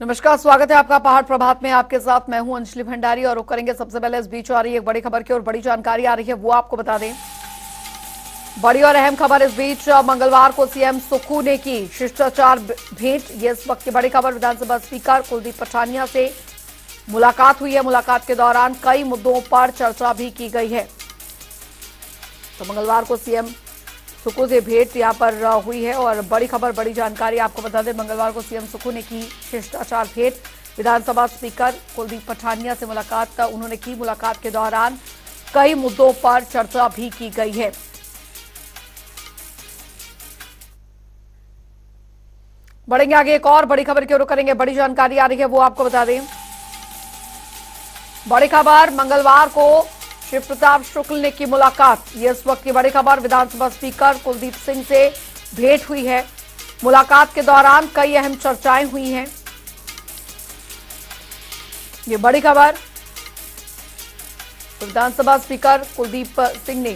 नमस्कार, स्वागत है आपका पहाड़ प्रभात में। आपके साथ मैं हूं अंजलि भंडारी और रुक करेंगे सबसे पहले इस बीच आ रही एक बड़ी खबर की और बड़ी जानकारी आ रही है वो आपको बता दें। बड़ी और अहम खबर इस बीच मंगलवार को सीएम सुक्खू ने की शिष्टाचार भेंट। ये इस वक्त की बड़ी खबर। विधानसभा स्पीकर कुलदीप पठानिया से मुलाकात हुई है। मुलाकात के दौरान कई मुद्दों पर चर्चा भी की गई है। तो मंगलवार को सीएम सुक्खू से भेंट यहां पर हुई है और बड़ी खबर बड़ी जानकारी आपको बता दें। मंगलवार को सीएम सुक्खू ने की शिष्टाचार भेंट। विधानसभा स्पीकर कुलदीप पठानिया से मुलाकात उन्होंने की। मुलाकात के दौरान कई मुद्दों पर चर्चा भी की गई है। बढ़ेंगे आगे, एक और बड़ी खबर की ओर करेंगे। बड़ी जानकारी आ रही है वो आपको बता दें। बड़ी खबर, मंगलवार को शिव प्रताप शुक्ल ने की मुलाकात। ये इस वक्त की बड़ी खबर। विधानसभा स्पीकर कुलदीप सिंह से भेंट हुई है। मुलाकात के दौरान कई अहम चर्चाएं हुई हैं। ये बड़ी खबर। तो विधानसभा स्पीकर कुलदीप सिंह ने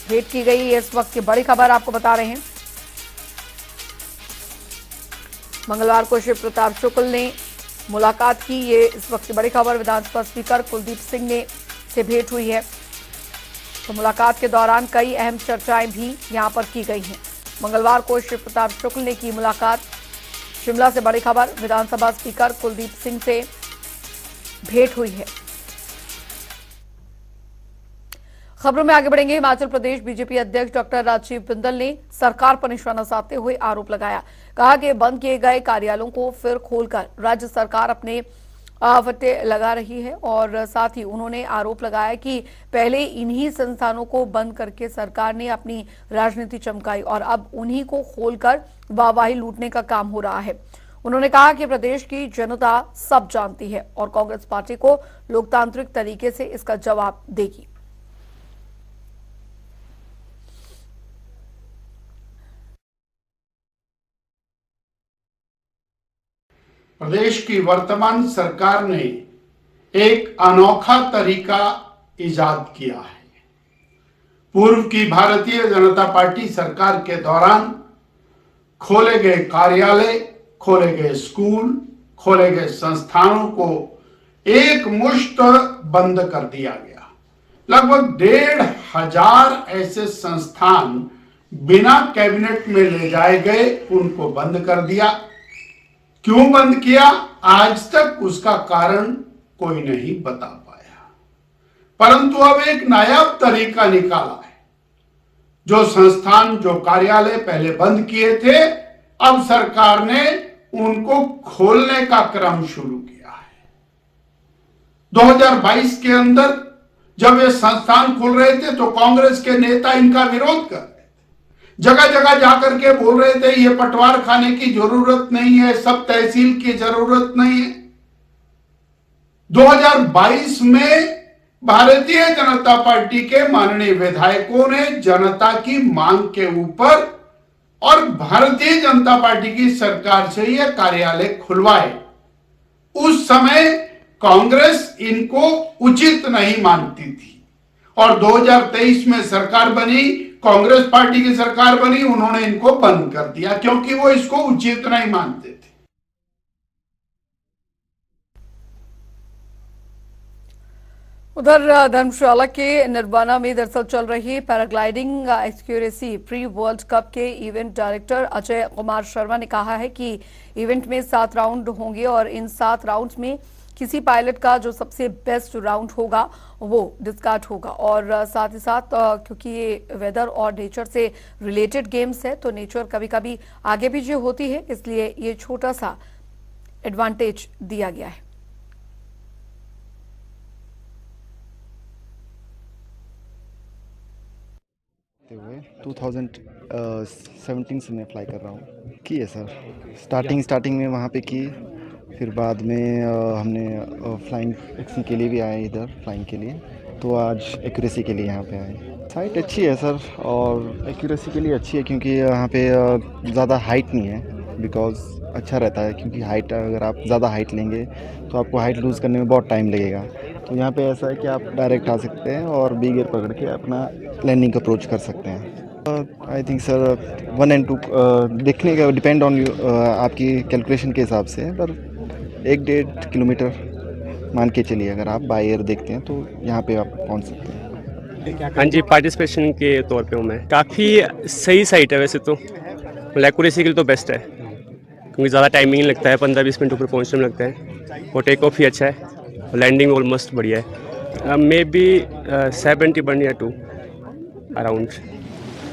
भेंट की गई, ये इस वक्त की बड़ी खबर आपको बता रहे हैं। मंगलवार को शिव प्रताप शुक्ल ने मुलाकात की, ये इस वक्त की बड़ी खबर। विधानसभा स्पीकर कुलदीप सिंह ने से भेंट हुई है। तो मुलाकात के दौरान कई अहम चर्चाएं भी यहां पर की गई हैं। मंगलवार को शिव प्रताप शुक्ल ने की मुलाकात। शिमला से बड़ी खबर। विधानसभा स्पीकर कुलदीप सिंह से भेंट हुई है। खबरों में आगे बढ़ेंगे। हिमाचल प्रदेश बीजेपी अध्यक्ष डॉक्टर राजीव बिंदल ने सरकार पर निशाना साधते हुए आरोप लगाया। कहा कि बंद किए गए कार्यालयों को फिर खोलकर राज्य सरकार अपने आवटे लगा रही है और साथ ही उन्होंने आरोप लगाया कि पहले इन्हीं संस्थानों को बंद करके सरकार ने अपनी राजनीति चमकाई और अब उन्हीं को खोलकर वाहवाही लूटने का काम हो रहा है। उन्होंने कहा कि प्रदेश की जनता सब जानती है और कांग्रेस पार्टी को लोकतांत्रिक तरीके से इसका जवाब देगी। प्रदेश की वर्तमान सरकार ने एक अनोखा तरीका इजाद किया है। पूर्व की भारतीय जनता पार्टी सरकार के दौरान खोले गए कार्यालय, खोले गए स्कूल, खोले गए संस्थानों को एक मुश्त बंद कर दिया गया। लगभग 1,500 ऐसे संस्थान बिना कैबिनेट में ले जाए गए, उनको बंद कर दिया। क्यों बंद किया, आज तक उसका कारण कोई नहीं बता पाया। परंतु अब एक नायाब तरीका निकाला है। जो संस्थान, जो कार्यालय पहले बंद किए थे, अब सरकार ने उनको खोलने का क्रम शुरू किया है। 2022 के अंदर जब ये संस्थान खुल रहे थे तो कांग्रेस के नेता इनका विरोध कर, जगह जगह जाकर के बोल रहे थे ये पटवार खाने की जरूरत नहीं है, सब तहसील की जरूरत नहीं है। 2022 में भारतीय जनता पार्टी के माननीय विधायकों ने जनता की मांग के ऊपर और भारतीय जनता पार्टी की सरकार से ये कार्यालय खुलवाए। उस समय कांग्रेस इनको उचित नहीं मानती थी और 2023 में सरकार बनी, कांग्रेस पार्टी की सरकार बनी, उन्होंने इनको बंद कर दिया क्योंकि वो इसको उचित नहीं मानते थे। उधर धर्मशाला के निर्वाणा में दरअसल चल रही paragliding accuracy pre world cup के इवेंट डायरेक्टर अजय कुमार शर्मा ने कहा है कि इवेंट में 7 राउंड होंगे और इन 7 राउंड्स में किसी पायलट का जो सबसे बेस्ट राउंड होगा वो डिस्कार्ड होगा। और साथ ही साथ क्योंकि ये वेदर और नेचर से रिलेटेड गेम्स है तो नेचर कभी कभी आगे पीछे होती है, इसलिए ये छोटा सा एडवांटेज दिया गया है। हुए 2017 से मैं फ्लाई कर रहा हूँ। की है सर, स्टार्टिंग में वहाँ पे की, फिर बाद में हमने फ्लाइंग टैक्सी के लिए भी आए इधर फ्लाइंग के लिए, तो आज एक्यूरेसी के लिए यहाँ पे आए। साइट अच्छी है सर और एक्यूरेसी के लिए अच्छी है क्योंकि यहाँ पे ज़्यादा हाइट नहीं है, बिकॉज अच्छा रहता है क्योंकि हाइट, अगर आप ज़्यादा हाइट लेंगे तो आपको हाइट लूज़ करने में बहुत टाइम लगेगा। तो यहाँ पे ऐसा है कि आप डायरेक्ट आ सकते हैं और बी गियर पकड़ के अपना लैंडिंग अप्रोच कर सकते हैं। आई थिंक सर 1 and 2 देखने का डिपेंड ऑन यू, आपकी कैलकुलेशन के हिसाब से, पर 1-1.5 किलोमीटर मान के चलिए, अगर आप बाय एयर देखते हैं तो यहाँ पे आप पहुँच सकते हैं। हाँ जी, पार्टिसिपेशन के तौर पे हूँ मैं। काफ़ी सही साइट है वैसे तो, एक्यूरेसी के लिए तो बेस्ट है, क्योंकि ज़्यादा टाइमिंग नहीं लगता है, 15-20 मिनट ऊपर पहुँचने में लगता है, और टेक ऑफ भी अच्छा है, लैंडिंग ऑलमोस्ट बढ़िया है। मे बी 71 या 2 अराउंड,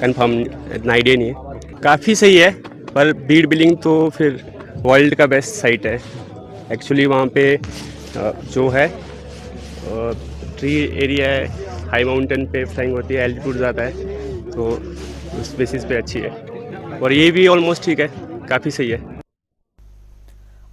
कंफर्म इतना आइडिया नहीं है। काफ़ी सही है, पर बीड बिलिंग तो फिर वर्ल्ड का बेस्ट साइट है एक्चुअली। वहाँ पे जो है ट्री एरिया है, हाई माउंटेन पे फ्लाइंग होती है, एल्टीट्यूड ज़्यादा है, तो उस बेसिस पे अच्छी है, और ये भी ऑलमोस्ट ठीक है, काफ़ी सही है।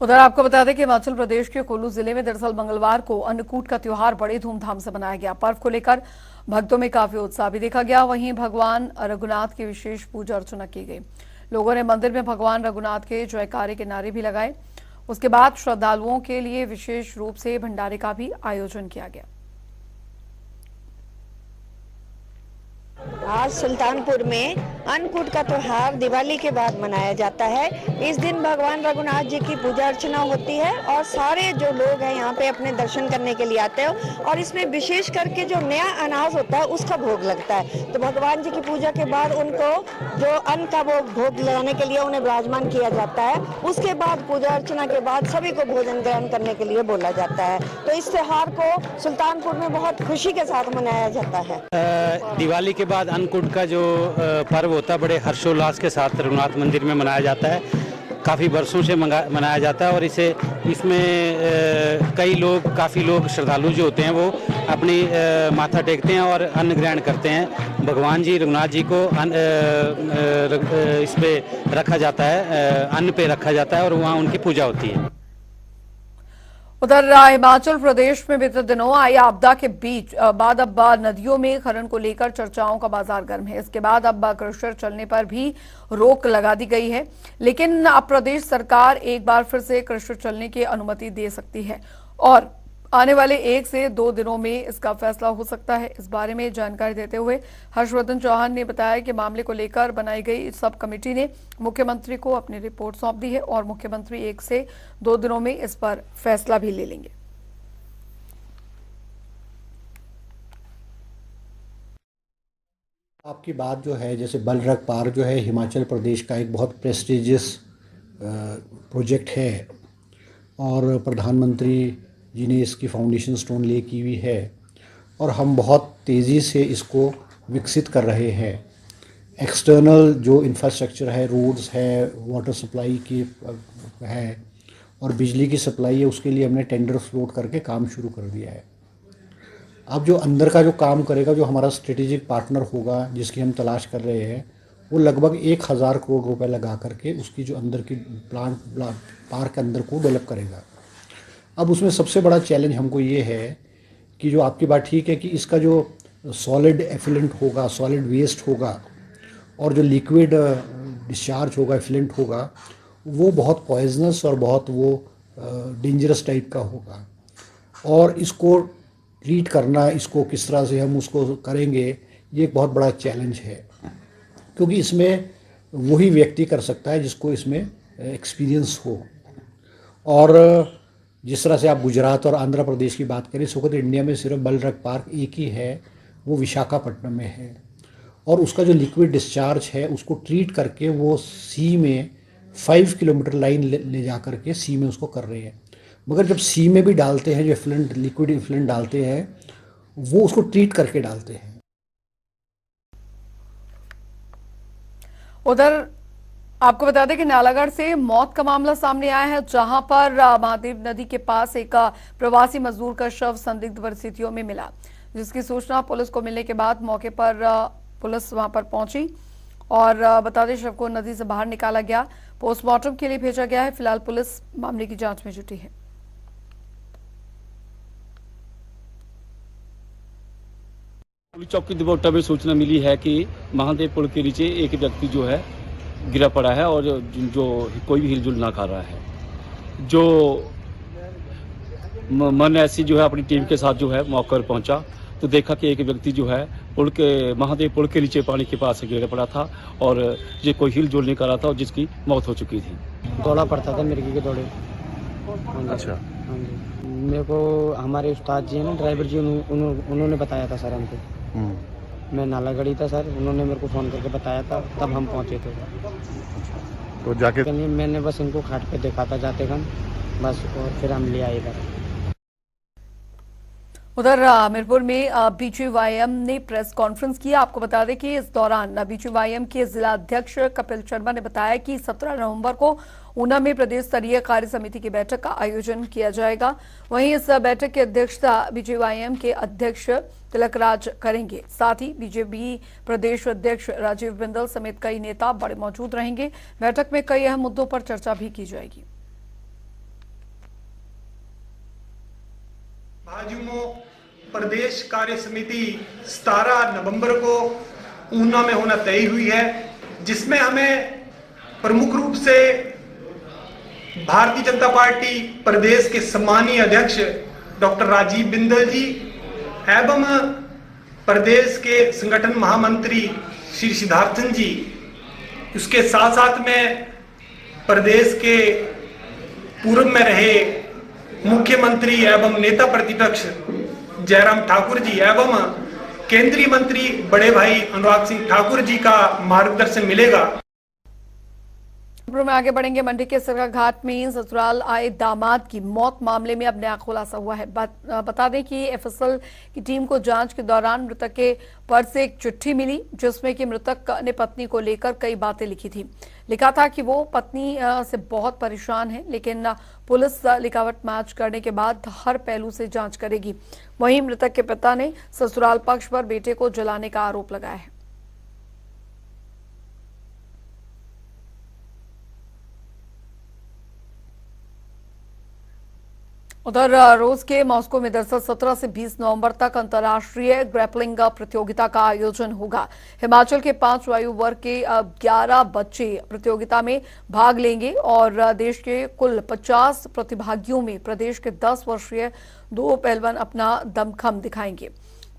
उधर आपको बता दें कि हिमाचल प्रदेश के कुल्लू जिले में दरअसल मंगलवार को अन्नकूट का त्योहार बड़े धूमधाम से मनाया गया। पर्व को लेकर भक्तों में काफी उत्साह भी देखा गया। वहीं भगवान रघुनाथ की विशेष पूजा अर्चना की गई। लोगों ने मंदिर में भगवान रघुनाथ के जयकारे के नारे भी लगाए। उसके बाद श्रद्धालुओं के लिए विशेष रूप से भंडारे का भी आयोजन किया गया। आज सुल्तानपुर में अन्नकूट का त्योहार दिवाली के बाद मनाया जाता है। इस दिन भगवान रघुनाथ जी की पूजा अर्चना होती है और सारे जो लोग हैं यहाँ पे अपने दर्शन करने के लिए आते हैं, और इसमें विशेष करके जो नया अनाज होता है उसका भोग लगता है। तो भगवान जी की पूजा के बाद उनको जो अन्न का वो भोग लगाने के लिए उन्हें विराजमान किया जाता है। उसके बाद पूजा अर्चना के बाद सभी को भोजन ग्रहण करने के लिए बोला जाता है। तो इस त्योहार को सुल्तानपुर में बहुत खुशी के साथ मनाया जाता है। दिवाली के बाद अन्नकूट का जो पर्व होता है बड़े हर्षोल्लास के साथ रघुनाथ मंदिर में मनाया जाता है। काफ़ी वर्षों से मनाया जाता है, और इसमें काफ़ी लोग श्रद्धालु जो होते हैं वो अपनी माथा टेकते हैं और अन्न ग्रहण करते हैं। भगवान जी रघुनाथ जी को इस पे रखा जाता है, अन्न पे रखा जाता है, और वहाँ उनकी पूजा होती है। उधर हिमाचल प्रदेश में बीते दिनों आई आपदा के बीच बाद अब नदियों में खनन को लेकर चर्चाओं का बाजार गर्म है। इसके बाद अब क्रशर चलने पर भी रोक लगा दी गई है, लेकिन अब प्रदेश सरकार एक बार फिर से क्रशर चलने की अनुमति दे सकती है और आने वाले 1 से 2 दिनों में इसका फैसला हो सकता है। इस बारे में जानकारी देते हुए हर्षवर्धन चौहान ने बताया कि मामले को लेकर बनाई गई सब कमेटी ने मुख्यमंत्री को अपनी रिपोर्ट सौंप दी है और मुख्यमंत्री 1 से 2 दिनों में इस पर फैसला भी ले लेंगे। आपकी बात जो है, जैसे बलरघ पार्क जो है हिमाचल प्रदेश का एक बहुत प्रेस्टिजियस प्रोजेक्ट है और प्रधानमंत्री जी ने इसकी फाउंडेशन स्टोन ले की हुई है और हम बहुत तेज़ी से इसको विकसित कर रहे हैं। एक्सटर्नल जो इंफ्रास्ट्रक्चर है, रोड्स है, वाटर सप्लाई की है और बिजली की सप्लाई है, उसके लिए हमने टेंडर फ्लोट करके काम शुरू कर दिया है। अब जो अंदर का जो काम करेगा, जो हमारा स्ट्रेटेजिक पार्टनर होगा जिसकी हम तलाश कर रहे हैं, वो लगभग 1000 करोड़ रुपए लगा करके उसकी जो अंदर की पार्क के अंदर को डेवलप करेगा। अब उसमें सबसे बड़ा चैलेंज हमको ये है कि जो आपकी बात ठीक है कि इसका जो सॉलिड एफिलेंट होगा, सॉलिड वेस्ट होगा और जो लिक्विड डिस्चार्ज होगा, एफिलेंट होगा, वो बहुत पॉइजनस और बहुत वो डेंजरस टाइप का होगा और इसको ट्रीट करना, इसको किस तरह से हम उसको करेंगे, ये एक बहुत बड़ा चैलेंज है, क्योंकि इसमें वही व्यक्ति कर सकता है जिसको इसमें एक्सपीरियंस हो। और जिस तरह से आप गुजरात और आंध्र प्रदेश की बात करें, इस वक्त इंडिया में सिर्फ बलरघ पार्क एक ही है, वो विशाखापट्टनम में है और उसका जो लिक्विड डिस्चार्ज है उसको ट्रीट करके वो सी में 5 किलोमीटर लाइन ले जा करके सी में उसको कर रहे हैं। मगर जब सी में भी डालते हैं, जो एफिलेंट लिक्विड एफिलेंट डालते हैं, वो उसको ट्रीट करके डालते हैं। उधर आपको बता दें कि नालागढ़ से मौत का मामला सामने आया है, जहां पर महादेव नदी के पास एक प्रवासी मजदूर का शव संदिग्ध परिस्थितियों में मिला, जिसकी सूचना पुलिस को मिलने के बाद मौके पर पुलिस वहां पर पहुंची और बता दें शव को नदी से बाहर निकाला गया, पोस्टमार्टम के लिए भेजा गया है। फिलहाल पुलिस मामले की जांच में जुटी है। पुलिस चौकी दिबोटा में सूचना मिली है कि महादेव पुल के नीचे एक व्यक्ति जो है गिरा पड़ा है और जो कोई भी हिलजुल ना कर रहा है। जो मन ऐसी जो है अपनी टीम के साथ जो है मौके पर पहुंचा तो देखा कि एक व्यक्ति जो है महादेव पुल के नीचे पानी के पास गिरा पड़ा था और ये कोई हिलजुल नहीं कर रहा था और जिसकी मौत हो चुकी थी। दौड़ा पड़ता था मिर्गी के दौड़े अच्छा। हाँ जी, मेरे को हमारे उस्ताद जी हैं ना, ड्राइवर जी, उन्होंने बताया था सर हमको। मैं नालागढ़ी था सर, उन्होंने मेरे को फ़ोन करके बताया था, तब हम पहुँचे थे। तो जाके नहीं, मैंने बस इनको खाट पे देखा था जाते खन, बस, और फिर हम ले आए इधर। उधर हमीरपुर में बीजेवाईएम ने प्रेस कॉन्फ्रेंस की। आपको बता दें कि इस दौरान बीजेवाईएम के जिला अध्यक्ष कपिल शर्मा ने बताया कि 17 नवंबर को ऊना में प्रदेश स्तरीय कार्य समिति की बैठक का आयोजन किया जाएगा। वहीं इस बैठक की अध्यक्षता बीजेवाईएम के अध्यक्ष तिलकराज करेंगे। साथ ही बीजेपी प्रदेश अध्यक्ष राजीव बिंदल समेत कई नेता बड़े मौजूद रहेंगे। बैठक में कई अहम मुद्दों पर चर्चा भी की जाएगी। भाजयुमो प्रदेश कार्य समिति 17 नवंबर को ऊना में होना तय हुई है, जिसमें हमें प्रमुख रूप से भारतीय जनता पार्टी प्रदेश के सम्मानीय अध्यक्ष डॉक्टर राजीव बिंदल जी एवं प्रदेश के संगठन महामंत्री श्री सिद्धार्थन जी, उसके साथ साथ में प्रदेश के पूर्व में रहे मुख्यमंत्री एवं नेता प्रतिपक्ष जयराम ठाकुर जी एवं केंद्रीय मंत्री बड़े भाई अनुराग सिंह ठाकुर जी का मार्गदर्शन मिलेगा। खबरों में आगे बढ़ेंगे। मंडी के सरका घाट में ससुराल आए दामाद की मौत मामले में अब नया खुलासा हुआ है। बता दें कि एफएसएल की टीम को जांच के दौरान मृतक के पर से एक चिट्ठी मिली, जिसमें कि मृतक ने पत्नी को लेकर कई बातें लिखी थी। लिखा था कि वो पत्नी से बहुत परेशान है, लेकिन पुलिस लिखावट मैच करने के बाद हर पहलू से जांच करेगी। वहीं मृतक के पिता ने ससुराल पक्ष पर बेटे को जलाने का आरोप लगाया है। उधर रूस के मॉस्को में दरअसल 17 से 20 नवंबर तक अंतर्राष्ट्रीय ग्रैपलिंग प्रतियोगिता का आयोजन होगा। हिमाचल के 5 वायु वर्ग के 11 बच्चे प्रतियोगिता में भाग लेंगे और देश के कुल 50 प्रतिभागियों में प्रदेश के 10 वर्षीय 2 पहलवान अपना दमखम दिखाएंगे।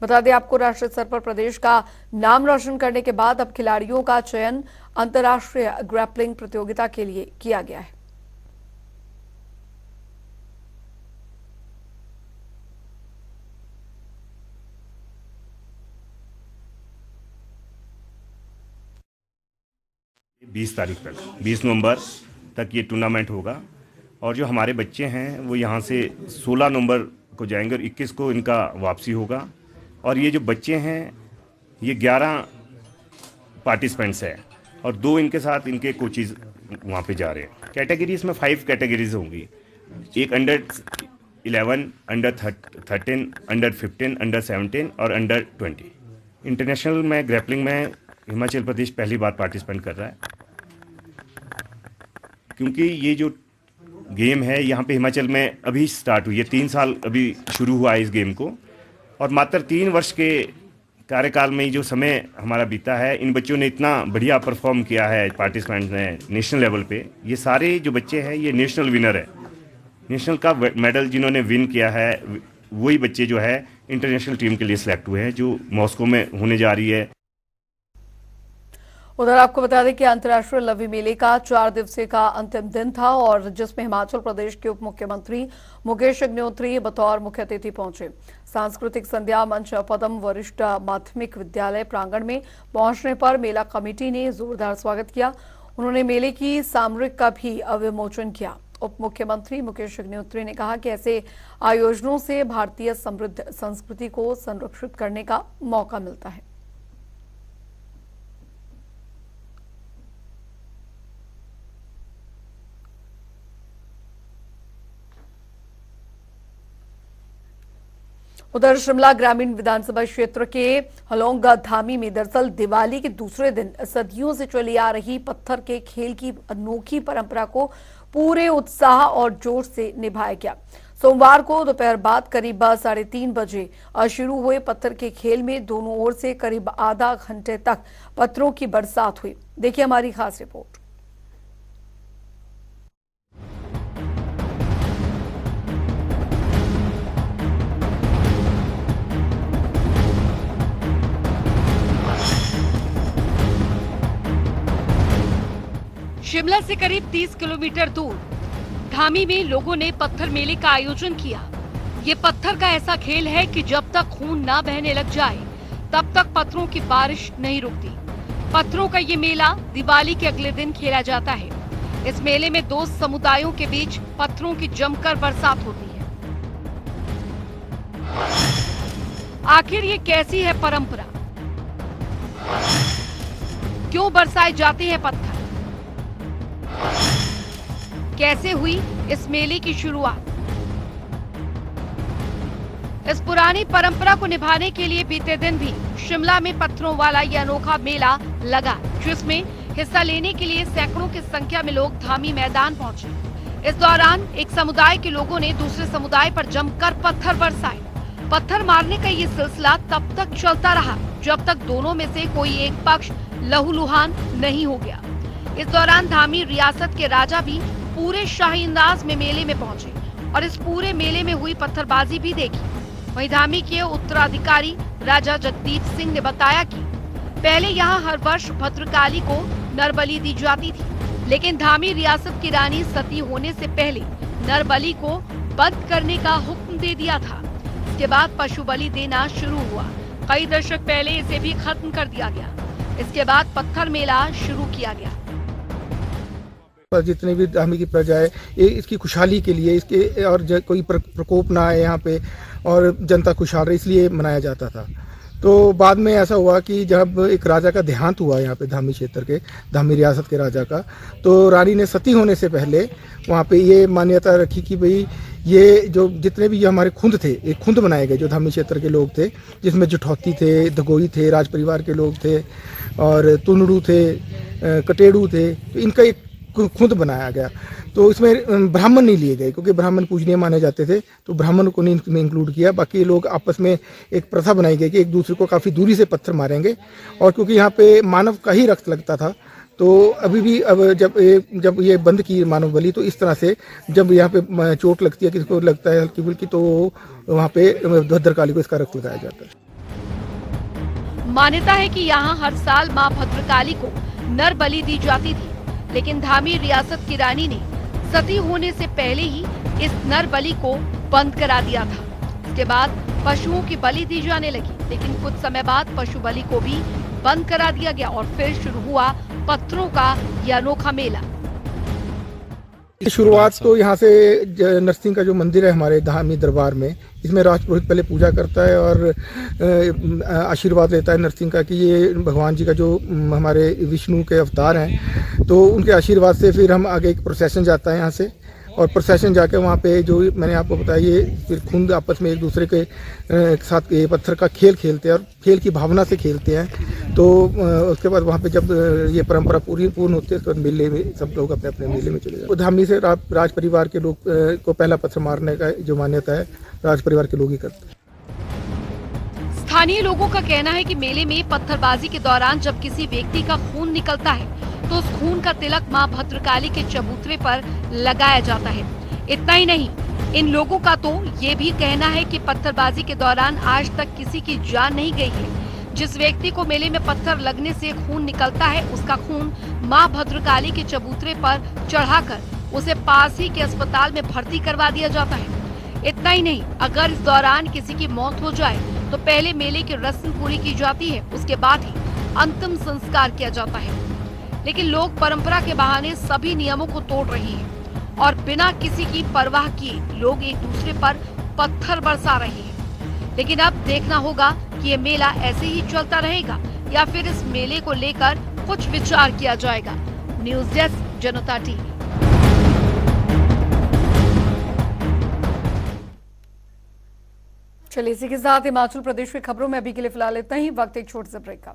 बता दें आपको, राष्ट्रीय स्तर पर प्रदेश का नाम रोशन करने के बाद अब खिलाड़ियों का चयन अंतर्राष्ट्रीय ग्रैपलिंग प्रतियोगिता के लिए किया गया है। तारीख तक 20 नवंबर तक ये टूर्नामेंट होगा और जो हमारे बच्चे हैं वो यहाँ से 16 नवंबर को जाएंगे और 21 को इनका वापसी होगा। और ये जो बच्चे हैं ये 11 पार्टिसिपेंट्स हैं और 2 इनके साथ इनके कोचेज वहाँ पे जा रहे हैं। कैटेगरी इसमें 5 कैटेगरीज होंगी, एक अंडर 11, अंडर 13, अंडर 15, अंडर 17 और अंडर 20। इंटरनेशनल में ग्रैपलिंग में हिमाचल प्रदेश पहली बार पार्टिसिपेंट कर रहा है, क्योंकि ये जो गेम है यहाँ पे हिमाचल में अभी स्टार्ट हुई है। 3 साल अभी शुरू हुआ है इस गेम को और मात्र 3 वर्ष के कार्यकाल में ही जो समय हमारा बीता है, इन बच्चों ने इतना बढ़िया परफॉर्म किया है पार्टिसिपेंट ने नेशनल लेवल पे। ये सारे जो बच्चे हैं ये नेशनल विनर है, नेशनल का मेडल जिन्होंने विन किया है वही बच्चे जो है इंटरनेशनल टीम के लिए सिलेक्ट हुए हैं जो मॉस्को में होने जा रही है। उधर आपको बता दें कि अंतर्राष्ट्रीय लवी मेले का 4 दिवसीय का अंतिम दिन था और जिसमें हिमाचल प्रदेश के उप मुख्यमंत्री मुकेश अग्निहोत्री बतौर मुख्य अतिथि पहुंचे। सांस्कृतिक संध्या मंच पदम वरिष्ठ माध्यमिक विद्यालय प्रांगण में पहुंचने पर मेला कमेटी ने जोरदार स्वागत किया। उन्होंने मेले की सामरिक का भी विमोचन किया। उप मुख्यमंत्री मुकेश अग्निहोत्री ने कहा कि ऐसे आयोजनों से भारतीय समृद्ध संस्कृति को संरक्षित करने का मौका मिलता है। उधर शिमला ग्रामीण विधानसभा क्षेत्र के हलोंग धामी में दरअसल दिवाली के दूसरे दिन सदियों से चली आ रही पत्थर के खेल की अनोखी परंपरा को पूरे उत्साह और जोश से निभाया गया। सोमवार को दोपहर बाद करीब 3:30 बजे शुरू हुए पत्थर के खेल में दोनों ओर से करीब आधा घंटे तक पत्थरों की बरसात हुई। देखिए हमारी खास रिपोर्ट। शिमला से करीब 30 किलोमीटर दूर धामी में लोगों ने पत्थर मेले का आयोजन किया। ये पत्थर का ऐसा खेल है कि जब तक खून ना बहने लग जाए तब तक पत्थरों की बारिश नहीं रुकती। पत्थरों का ये मेला दिवाली के अगले दिन खेला जाता है। इस मेले में दो समुदायों के बीच पत्थरों की जमकर बरसात होती है। आखिर ये कैसी है परंपरा? क्यों बरसाए जाते हैं पत्थर? कैसे हुई इस मेले की शुरुआत? इस पुरानी परंपरा को निभाने के लिए बीते दिन भी शिमला में पत्थरों वाला यह अनोखा मेला लगा, जिसमें हिस्सा लेने के लिए सैकड़ों की संख्या में लोग धामी मैदान पहुंचे। इस दौरान एक समुदाय के लोगों ने दूसरे समुदाय पर जमकर पत्थर बरसाए। पत्थर मारने का ये सिलसिला तब तक चलता रहा जब तक दोनों में से कोई एक पक्ष लहूलुहान नहीं हो गया। इस दौरान धामी रियासत के राजा भी पूरे शाही अंदाज में मेले में पहुंचे और इस पूरे मेले में हुई पत्थरबाजी भी देखी। वहीं धामी के उत्तराधिकारी राजा जगदीप सिंह ने बताया कि पहले यहां हर वर्ष भद्रकाली को नरबलि दी जाती थी, लेकिन धामी रियासत की रानी सती होने से पहले नरबलि को बंद करने का हुक्म दे दिया था। इसके बाद पशु बलि देना शुरू हुआ। कई दशक पहले इसे भी खत्म कर दिया गया। इसके बाद पत्थर मेला शुरू किया गया। जितने भी धामी की प्रजा है, ये इसकी खुशहाली के लिए, इसके और कोई प्रकोप ना आए यहाँ पे और जनता खुशहाल रहे, इसलिए मनाया जाता था। तो बाद में ऐसा हुआ कि जब एक राजा का देहांत हुआ यहाँ पे धामी क्षेत्र के, धामी रियासत के राजा का, तो रानी ने सती होने से पहले वहाँ पे ये मान्यता रखी कि भाई ये जो जितने भी ये हमारे खुंद थे, एक खुंद बनाए गए जो धामी क्षेत्र के लोग थे, जिसमें जुठौती थे, दगोई थे, राज परिवार के लोग थे और तुनड़ू थे, कटेड़ू थे, तो इनका एक खुद बनाया गया। तो इसमें ब्राह्मण नहीं लिए गए क्योंकि ब्राह्मण पूजनीय माने जाते थे, तो ब्राह्मण को नहीं इसमें इंक्लूड किया। बाकी लोग आपस में एक प्रथा बनाई गई कि एक दूसरे को काफ़ी दूरी से पत्थर मारेंगे। और क्योंकि यहाँ पे मानव का ही रक्त लगता था, तो अभी भी अब जब ये बंद की मानव बलि, तो इस तरह से जब यहाँ पे चोट लगती है, किसी को लगता है हल्की फुल्की, तो वहाँ पे भद्रकाली को इसका रक्त लगाया जाता है। मान्यता है कि यहाँ हर साल मां भद्रकाली को नर बलि दी जाती थी, लेकिन धामी रियासत की रानी ने सती होने से पहले ही इस नर बलि को बंद करा दिया था। इसके बाद पशुओं की बलि दी जाने लगी, लेकिन कुछ समय बाद पशु बलि को भी बंद करा दिया गया और फिर शुरू हुआ पत्थरों का यह अनोखा मेला। शुरुआत तो यहाँ से नरसिंह का जो मंदिर है हमारे धामी दरबार में, इसमें राजपुरोहित पहले पूजा करता है और आशीर्वाद लेता है नरसिंह का कि ये भगवान जी का जो हमारे विष्णु के अवतार हैं, तो उनके आशीर्वाद से फिर हम आगे एक प्रोसेशन जाता है यहाँ से, और प्रोसेशन जाके वहाँ पे जो मैंने आपको बताया, ये फिर खुद आपस में एक दूसरे के साथ ये पत्थर का खेल खेलते हैं और खेल की भावना से खेलते हैं। तो उसके बाद वहाँ पे जब ये परंपरा पूर्ण होती है तो मेले में सब लोग अपने अपने मेले में चले जाते हैं। धामी से राज परिवार के लोग को पहला पत्थर मारने का जो मान्यता है, राज परिवार के लोग ही करते हैं। स्थानीय लोगों का कहना है कि मेले में पत्थरबाजी के दौरान जब किसी व्यक्ति का खून निकलता है तो उस खून का तिलक मां भद्रकाली के चबूतरे पर लगाया जाता है। इतना ही नहीं, इन लोगों का तो ये भी कहना है कि पत्थरबाजी के दौरान आज तक किसी की जान नहीं गई है। जिस व्यक्ति को मेले में पत्थर लगने से खून निकलता है, उसका खून मां भद्रकाली के चबूतरे पर चढ़ाकर उसे पास ही के अस्पताल में भर्ती करवा दिया जाता है। इतना ही नहीं, अगर इस दौरान किसी की मौत हो जाए तो पहले मेले की रस्म पूरी की जाती है, उसके बाद ही अंतिम संस्कार किया जाता है। लेकिन लोग परंपरा के बहाने सभी नियमों को तोड़ रहे हैं और बिना किसी की परवाह किए लोग एक दूसरे पर पत्थर बरसा रहे हैं। लेकिन अब देखना होगा कि ये मेला ऐसे ही चलता रहेगा या फिर इस मेले को लेकर कुछ विचार किया जाएगा। न्यूज़ डेस्क, जनता टीवी। चलिए इसी के साथ हिमाचल प्रदेश की खबरों में अभी के लिए फिलहाल इतना ही। वक्त एक छोटे से ब्रेक का।